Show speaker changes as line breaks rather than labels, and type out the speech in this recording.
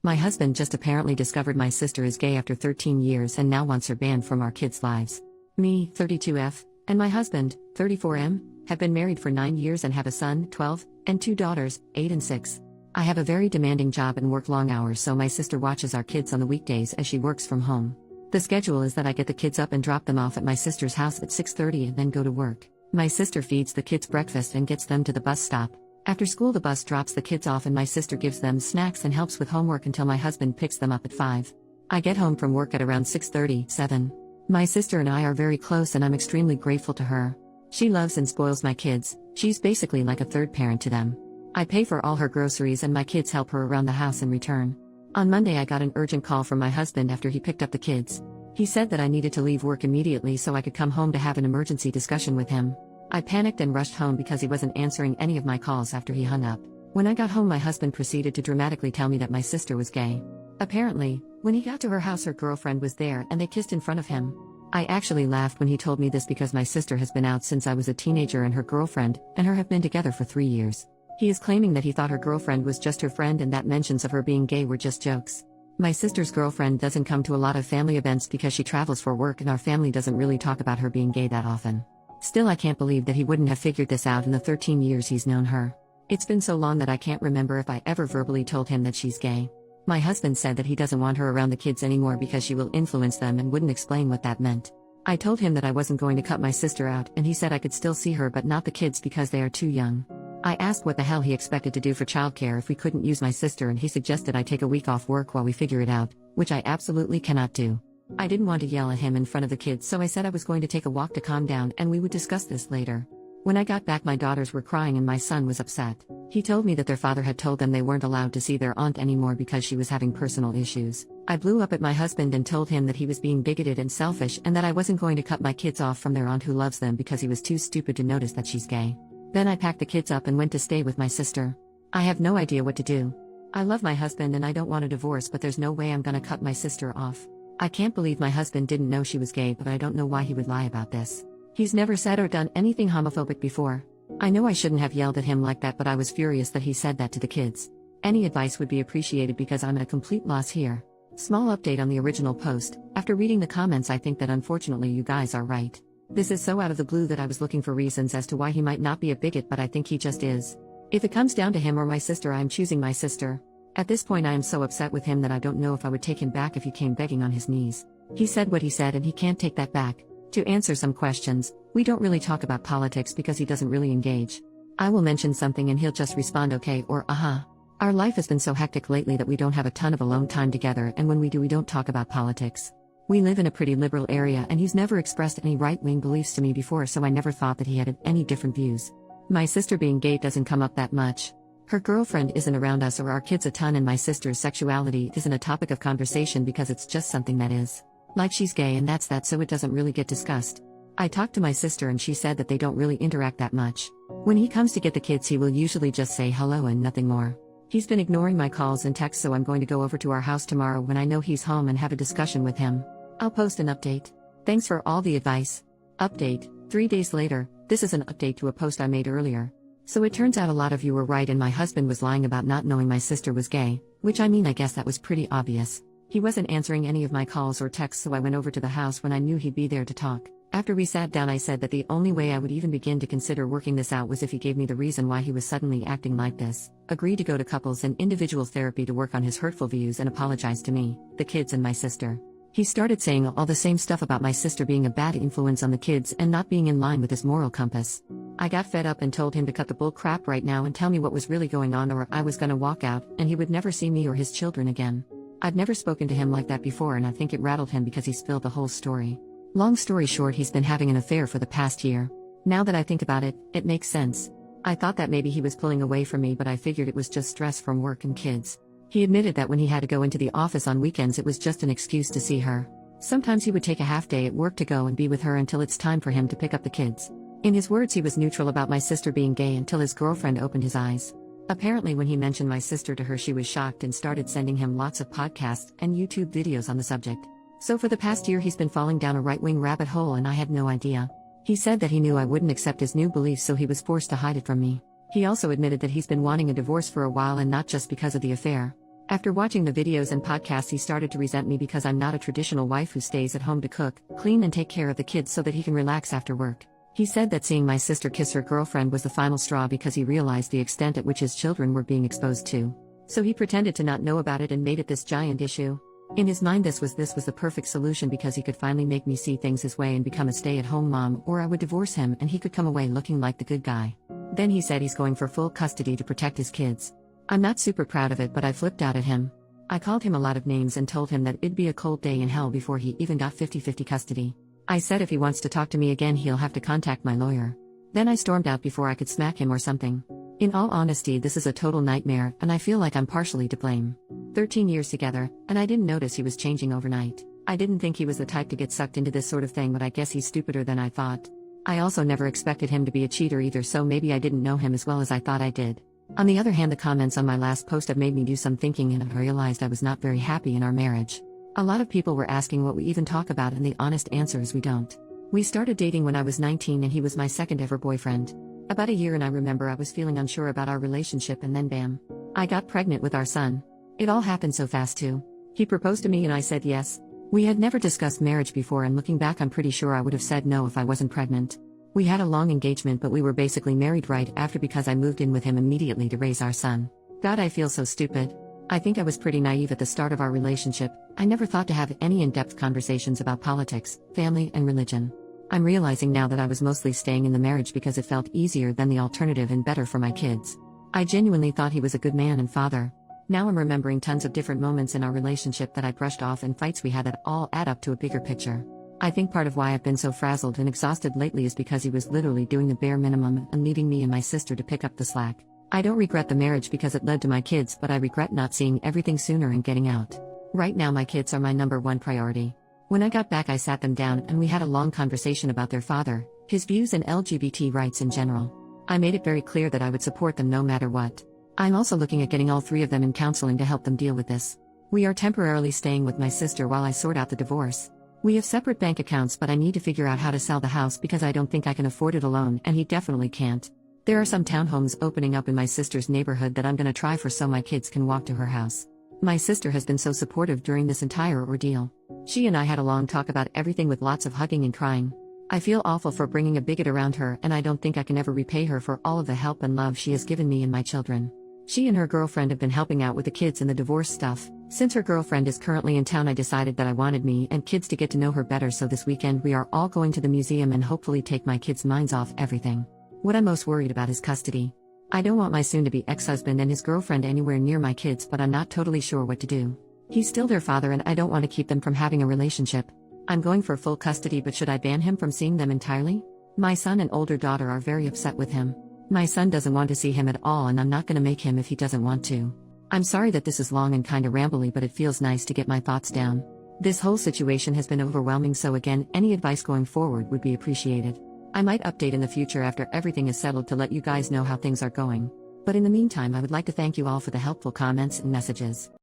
My husband just apparently discovered my sister is gay after 13 years and now wants her banned from our kids' lives. Me, 32F, and my husband, 34M, have been married for 9 years and have a son, 12, and 2 daughters, 8 and 6. I have a very demanding job and work long hours, so my sister watches our kids on the weekdays as she works from home. The schedule is that I get the kids up and drop them off at my sister's house at 6:30 and then go to work. My sister feeds the kids breakfast and gets them to the bus stop. After school, the bus drops the kids off and my sister gives them snacks and helps with homework until my husband picks them up at 5. I get home from work at around 6:30, 7. My sister and I are very close and I'm extremely grateful to her. She loves and spoils my kids. She's basically like a third parent to them. I pay for all her groceries and my kids help her around the house in return. On Monday I got an urgent call from my husband after he picked up the kids. He said that I needed to leave work immediately so I could come home to have an emergency discussion with him. I panicked and rushed home because he wasn't answering any of my calls after he hung up. When I got home, my husband proceeded to dramatically tell me that my sister was gay. Apparently, when he got to her house, her girlfriend was there and they kissed in front of him. I actually laughed when he told me this because my sister has been out since I was a teenager and her girlfriend and her have been together for 3 years. He is claiming that he thought her girlfriend was just her friend and that mentions of her being gay were just jokes. My sister's girlfriend doesn't come to a lot of family events because she travels for work and our family doesn't really talk about her being gay that often. Still, I can't believe that he wouldn't have figured this out in the 13 years he's known her. It's been so long that I can't remember if I ever verbally told him that she's gay. My husband said that he doesn't want her around the kids anymore because she will influence them and wouldn't explain what that meant. I told him that I wasn't going to cut my sister out and he said I could still see her but not the kids because they are too young. I asked what the hell he expected to do for childcare if we couldn't use my sister and he suggested I take a week off work while we figure it out, which I absolutely cannot do. I didn't want to yell at him in front of the kids, so I said I was going to take a walk to calm down and we would discuss this later. When I got back, my daughters were crying and my son was upset. He told me that their father had told them they weren't allowed to see their aunt anymore because she was having personal issues. I blew up at my husband and told him that he was being bigoted and selfish and that I wasn't going to cut my kids off from their aunt who loves them because he was too stupid to notice that she's gay. Then I packed the kids up and went to stay with my sister. I have no idea what to do. I love my husband and I don't want a divorce, but there's no way I'm gonna cut my sister off. I can't believe my husband didn't know she was gay, but I don't know why he would lie about this. He's never said or done anything homophobic before. I know I shouldn't have yelled at him like that, but I was furious that he said that to the kids. Any advice would be appreciated because I'm at a complete loss here. Small update on the original post. After reading the comments, I think that unfortunately you guys are right. This is so out of the blue that I was looking for reasons as to why he might not be a bigot, but I think he just is. If it comes down to him or my sister, I am choosing my sister. At this point I am so upset with him that I don't know if I would take him back if he came begging on his knees. He said what he said and he can't take that back. To answer some questions, we don't really talk about politics because he doesn't really engage. I will mention something and he'll just respond okay or uh-huh. Our life has been so hectic lately that we don't have a ton of alone time together, and when we do, we don't talk about politics. We live in a pretty liberal area and he's never expressed any right-wing beliefs to me before, so I never thought that he had any different views. My sister being gay doesn't come up that much. Her girlfriend isn't around us or our kids a ton, and my sister's sexuality isn't a topic of conversation because it's just something that is. Like, she's gay and that's that, so it doesn't really get discussed. I talked to my sister and she said that they don't really interact that much. When he comes to get the kids, he will usually just say hello and nothing more. He's been ignoring my calls and texts, so I'm going to go over to our house tomorrow when I know he's home and have a discussion with him. I'll post an update. Thanks for all the advice. Update. 3 days later. This is an update to a post I made earlier. So it turns out a lot of you were right and my husband was lying about not knowing my sister was gay, which I mean, I guess that was pretty obvious. He wasn't answering any of my calls or texts, so I went over to the house when I knew he'd be there to talk. After we sat down, I said that the only way I would even begin to consider working this out was if he gave me the reason why he was suddenly acting like this, agreed to go to couples and individual therapy to work on his hurtful views, and apologize to me, the kids, and my sister. He started saying all the same stuff about my sister being a bad influence on the kids and not being in line with his moral compass. I got fed up and told him to cut the bull crap right now and tell me what was really going on, or I was gonna walk out and he would never see me or his children again. I've never spoken to him like that before, and I think it rattled him because he spilled the whole story. Long story short, he's been having an affair for the past year. Now that I think about it, it makes sense. I thought that maybe he was pulling away from me, but I figured it was just stress from work and kids. He admitted that when he had to go into the office on weekends, it was just an excuse to see her. Sometimes he would take a half day at work to go and be with her until it's time for him to pick up the kids. In his words, he was neutral about my sister being gay until his girlfriend opened his eyes. Apparently when he mentioned my sister to her, she was shocked and started sending him lots of podcasts and YouTube videos on the subject. So for the past year he's been falling down a right-wing rabbit hole and I had no idea. He said that he knew I wouldn't accept his new beliefs, so he was forced to hide it from me. He also admitted that he's been wanting a divorce for a while, and not just because of the affair. After watching the videos and podcasts, he started to resent me because I'm not a traditional wife who stays at home to cook, clean, and take care of the kids so that he can relax after work. He said that seeing my sister kiss her girlfriend was the final straw because he realized the extent at which his children were being exposed to. So he pretended to not know about it and made it this giant issue. In his mind, this was the perfect solution because he could finally make me see things his way and become a stay-at-home mom, or I would divorce him and he could come away looking like the good guy. Then he said he's going for full custody to protect his kids. I'm not super proud of it, but I flipped out at him. I called him a lot of names and told him that it'd be a cold day in hell before he even got 50-50 custody. I said if he wants to talk to me again, he'll have to contact my lawyer. Then I stormed out before I could smack him or something. In all honesty, this is a total nightmare, and I feel like I'm partially to blame. 13 years together, and I didn't notice he was changing overnight. I didn't think he was the type to get sucked into this sort of thing, but I guess he's stupider than I thought. I also never expected him to be a cheater either, so maybe I didn't know him as well as I thought I did. On the other hand, the comments on my last post have made me do some thinking, and I realized I was not very happy in our marriage. A lot of people were asking what we even talk about, and the honest answer is we don't. We started dating when I was 19 and he was my second ever boyfriend. About a year, and I remember I was feeling unsure about our relationship, and then bam. I got pregnant with our son. It all happened so fast too. He proposed to me and I said yes. We had never discussed marriage before, and looking back I'm pretty sure I would have said no if I wasn't pregnant. We had a long engagement, but we were basically married right after because I moved in with him immediately to raise our son. God, I feel so stupid. I think I was pretty naive at the start of our relationship. I never thought to have any in-depth conversations about politics, family, and religion. I'm realizing now that I was mostly staying in the marriage because it felt easier than the alternative and better for my kids. I genuinely thought he was a good man and father. Now I'm remembering tons of different moments in our relationship that I brushed off and fights we had that all add up to a bigger picture. I think part of why I've been so frazzled and exhausted lately is because he was literally doing the bare minimum and leaving me and my sister to pick up the slack. I don't regret the marriage because it led to my kids, but I regret not seeing everything sooner and getting out. Right now my kids are my number one priority. When I got back, I sat them down and we had a long conversation about their father, his views, and LGBT rights in general. I made it very clear that I would support them no matter what. I'm also looking at getting all three of them in counseling to help them deal with this. We are temporarily staying with my sister while I sort out the divorce. We have separate bank accounts, but I need to figure out how to sell the house because I don't think I can afford it alone, and he definitely can't. There are some townhomes opening up in my sister's neighborhood that I'm gonna try for so my kids can walk to her house. My sister has been so supportive during this entire ordeal. She and I had a long talk about everything with lots of hugging and crying. I feel awful for bringing a bigot around her, and I don't think I can ever repay her for all of the help and love she has given me and my children. She and her girlfriend have been helping out with the kids and the divorce stuff. Since her girlfriend is currently in town, I decided that I wanted me and kids to get to know her better, so this weekend we are all going to the museum and hopefully take my kids' minds off everything. What I'm most worried about is custody. I don't want my soon-to-be ex-husband and his girlfriend anywhere near my kids, but I'm not totally sure what to do. He's still their father and I don't want to keep them from having a relationship. I'm going for full custody, but should I ban him from seeing them entirely? My son and older daughter are very upset with him. My son doesn't want to see him at all, and I'm not going to make him if he doesn't want to. I'm sorry that this is long and kinda rambly, but it feels nice to get my thoughts down. This whole situation has been overwhelming, so again, any advice going forward would be appreciated. I might update in the future after everything is settled to let you guys know how things are going. But in the meantime, I would like to thank you all for the helpful comments and messages.